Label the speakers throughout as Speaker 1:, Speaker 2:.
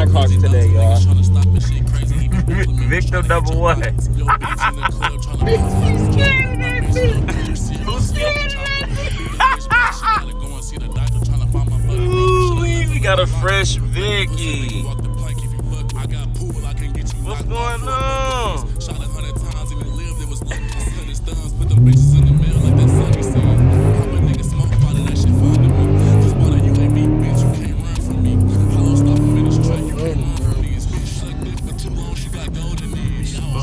Speaker 1: Blackhawks today, y'all. Victim number one. Who's scared? Ooh, we got a fresh Vicky. What's going on? What's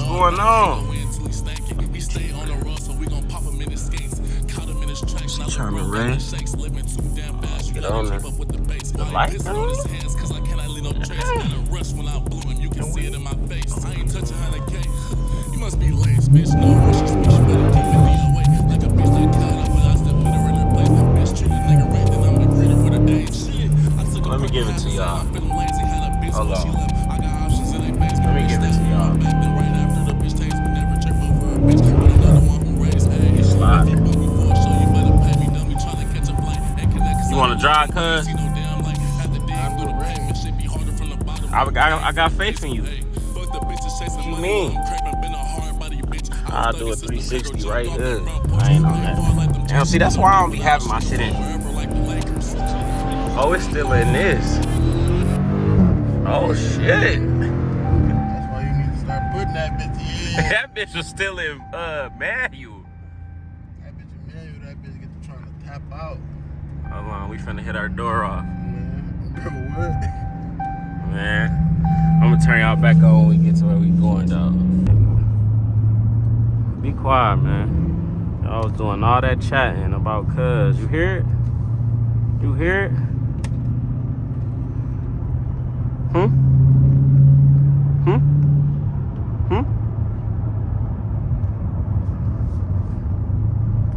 Speaker 1: going on? She trying to rest. Get on there. The lights on? Let me give it to y'all. Hold on. Let me give it to y'all. Slide. You want to drive, cuz? I got faith in you. What you mean? I'll do a 360 right here. I ain't on that. Damn, see, that's why I don't be having my shit in. Oh, it's still in this. Oh, shit.
Speaker 2: That's why you need to start putting that bitch in.
Speaker 1: That bitch was still in manual.
Speaker 2: That bitch in manual, that bitch get to trying to tap out.
Speaker 1: Hold on, we finna hit our door off.
Speaker 2: Bro, what?
Speaker 1: Man, I'm gonna turn y'all back on when we get to where we going, though. Be quiet, man. Y'all was doing all that chatting about cuz. You hear it? You hear it?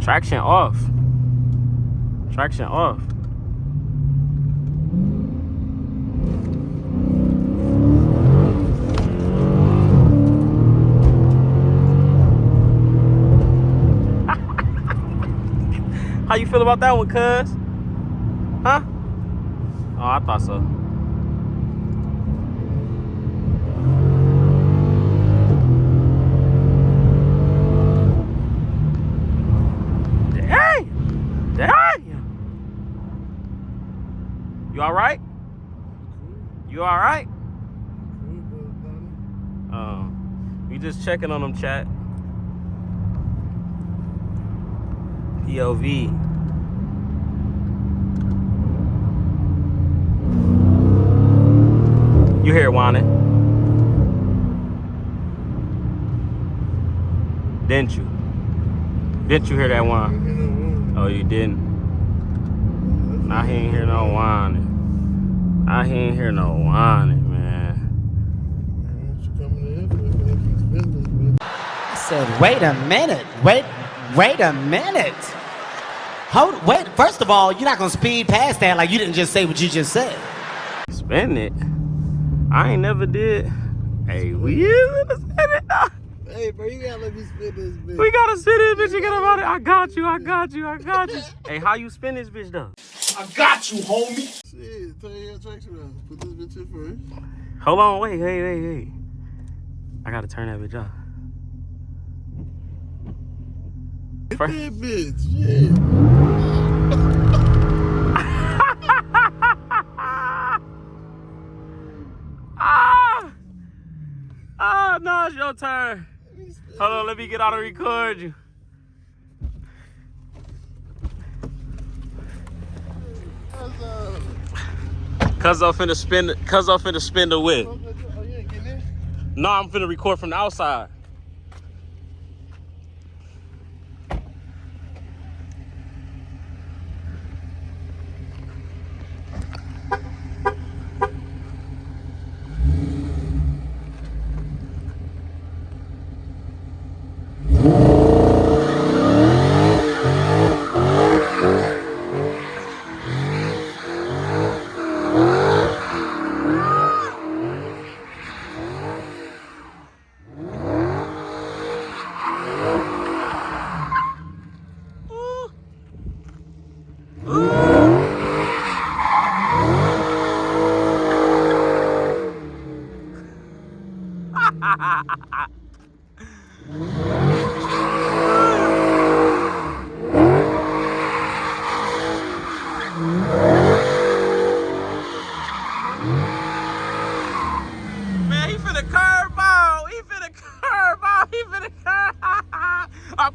Speaker 1: Traction off. Traction off. How you feel about that one, cuz? Huh? Oh, I thought so. You all right? You all right? We just checking on them, chat. POV. You hear it whining? Didn't you? Didn't you hear that whine? Oh, you didn't? Nah, he ain't hear no whining. Nah, he ain't hear no whining, man.
Speaker 3: I said, wait a minute. Wait a minute. Wait, first of all, you're not gonna speed past that like you didn't just say what you just said.
Speaker 1: Spin it? I ain't never did. Hey, we is gonna spin it now.
Speaker 2: Hey, bro, you gotta let me spin this bitch.
Speaker 1: We gotta spin this bitch. You get about it. I got you. Hey, how you spin this bitch though?
Speaker 4: I got you, homie.
Speaker 2: Shit, turn your traction on. Put this bitch in first.
Speaker 1: Hold on, wait, hey. I gotta turn that bitch off.
Speaker 2: Hit that bitch, shit.
Speaker 1: No, it's your turn. Hold on, let me get out and record you. Cuz I'm finna spin the whip.
Speaker 2: Oh, you ain't getting in?
Speaker 1: No, I'm finna record from the outside.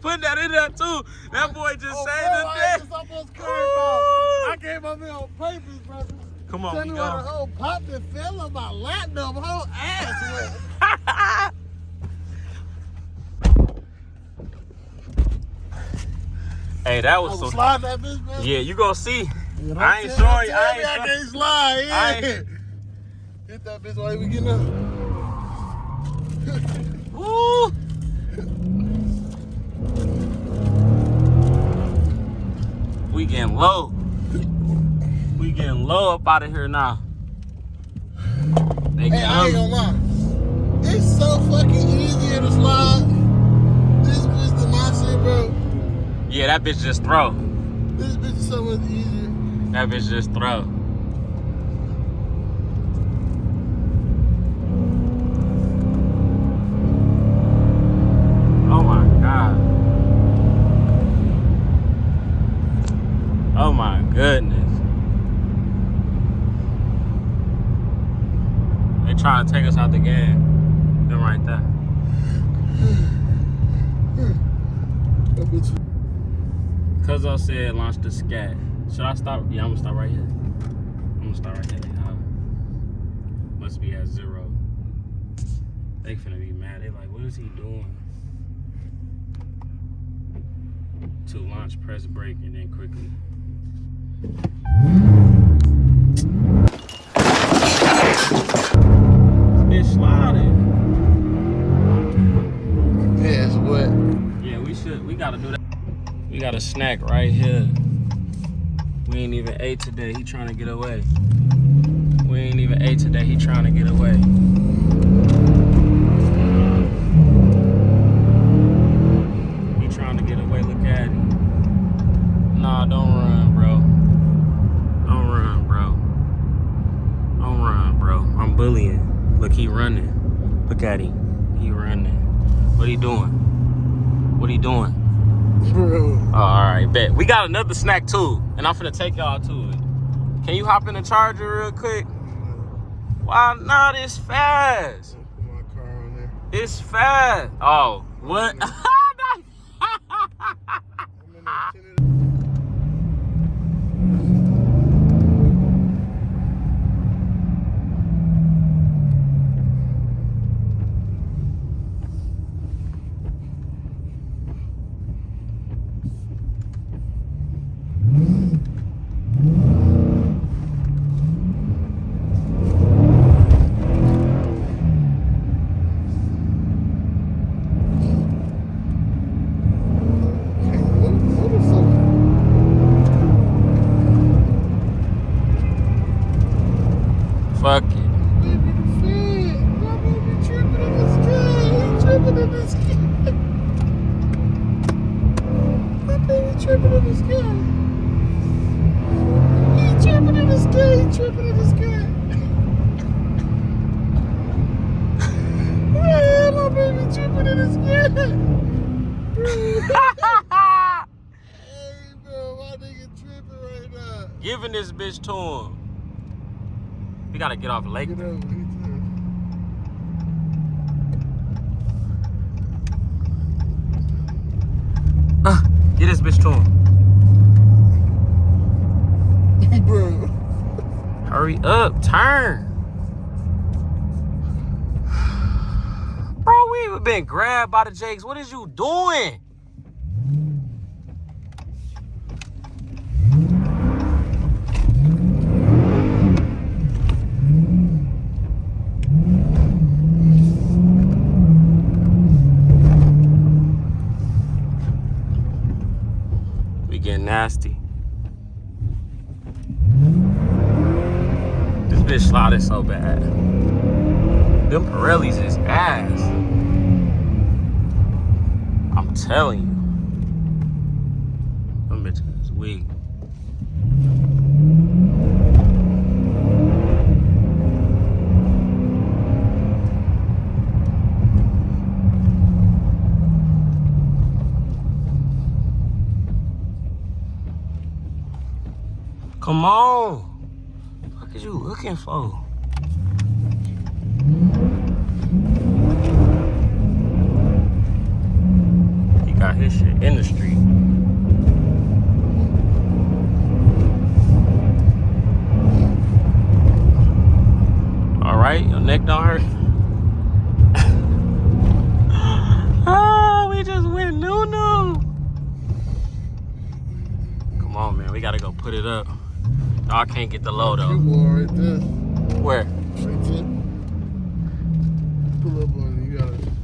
Speaker 1: putting that in there too. That boy just saved
Speaker 2: bro,
Speaker 1: the
Speaker 2: I
Speaker 1: day.
Speaker 2: just almost curved off. I came up here on purpose, brother.
Speaker 1: Come on,
Speaker 2: Tell
Speaker 1: we
Speaker 2: me
Speaker 1: go.
Speaker 2: what the whole pop that fell on my lap, the whole ass went.
Speaker 1: Hey, that was
Speaker 2: I
Speaker 1: so.
Speaker 2: was sliding that bitch, man.
Speaker 1: Yeah, you gonna see.
Speaker 2: Yeah,
Speaker 1: I ain't showing you. I
Speaker 2: I
Speaker 1: ain't
Speaker 2: can't slide. Yeah.
Speaker 1: I ain't-
Speaker 2: Hit that bitch while we getting up.
Speaker 1: Woo! We getting low. We getting low up out of here now. They
Speaker 2: Hey, I ain't gonna lie. It's so fucking easier to slide. This bitch than my shit, bro.
Speaker 1: Yeah, that bitch just throw.
Speaker 2: This bitch is so much easier.
Speaker 1: That bitch just throw. Oh my God. Oh my goodness. They trying to take us out the game. Them right there.
Speaker 2: That bitch.
Speaker 1: Cuz I said launch the scat. Should I stop? Yeah, I'm gonna stop right here. I'm gonna stop right here. Must be at 0. They finna be mad. They like, what is he doing? To launch, press brake, and then quickly. It's sliding.
Speaker 2: Yeah, it's wet.
Speaker 1: Yeah, we gotta do that. We got a snack right here. We ain't even ate today. He trying to get away. We ain't even ate today. He trying to get away. He trying to get away. Look at him. Nah, don't run, bro. Don't run, bro. Don't run, bro. I'm bullying. Look, he running. Look at him. He running. What he doing? What he doing?
Speaker 2: Bro.
Speaker 1: Oh, all right, bet. We got another snack too, and I'm finna take y'all to it. Can you hop in the Charger real quick? Why not? It's fast.
Speaker 2: Put my car on there.
Speaker 1: It's fast. Oh, what?
Speaker 2: I'm in there tinted.
Speaker 1: Fuck it.
Speaker 2: Tripping in the sky. He tripping in the sky. He tripping in the sky. Yeah, my baby tripping in the sky. Hey, bro, my nigga tripping right now.
Speaker 1: Giving this bitch to him. We gotta get off Lake.
Speaker 2: Get over here.
Speaker 1: Get this bitch to him.
Speaker 2: Bro.
Speaker 1: Hurry up, turn. Bro, we been grabbed by the Jakes. What is you doing? We getting nasty. This bitch sliding so bad. Them Pirellis is ass. I'm telling you. Them bitches is weak. Come on. What is you looking for? He got his shit in the street. All right, your neck don't hurt. Oh, we just went no. Come on, man, we gotta go put it up. No, I can't get the low though.
Speaker 2: Right there.
Speaker 1: Where?
Speaker 2: Right there. Pull up on it.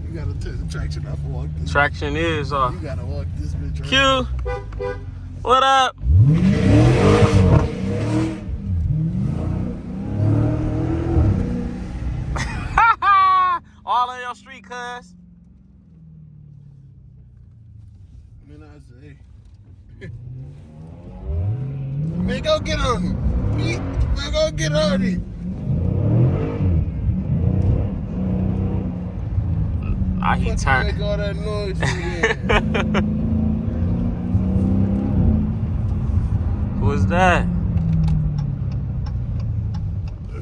Speaker 2: You gotta take the traction off and walk this.
Speaker 1: Traction is
Speaker 2: You gotta walk this bitch right.
Speaker 1: Q, what up? All on your street, cuz.
Speaker 2: Man, I say, man, go get on him. Man, go get on him.
Speaker 1: He turned.
Speaker 2: Make all that noise
Speaker 1: Who is that?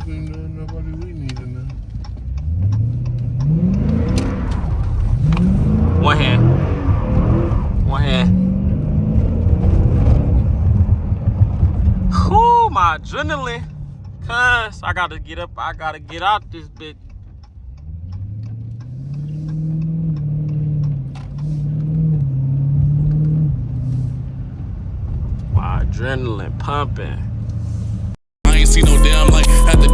Speaker 2: Nobody we need in there.
Speaker 1: One hand. Whew, my adrenaline. Cuz I gotta get up. I gotta get out this bitch. My adrenaline pumping.
Speaker 5: I ain't seen no damn light at the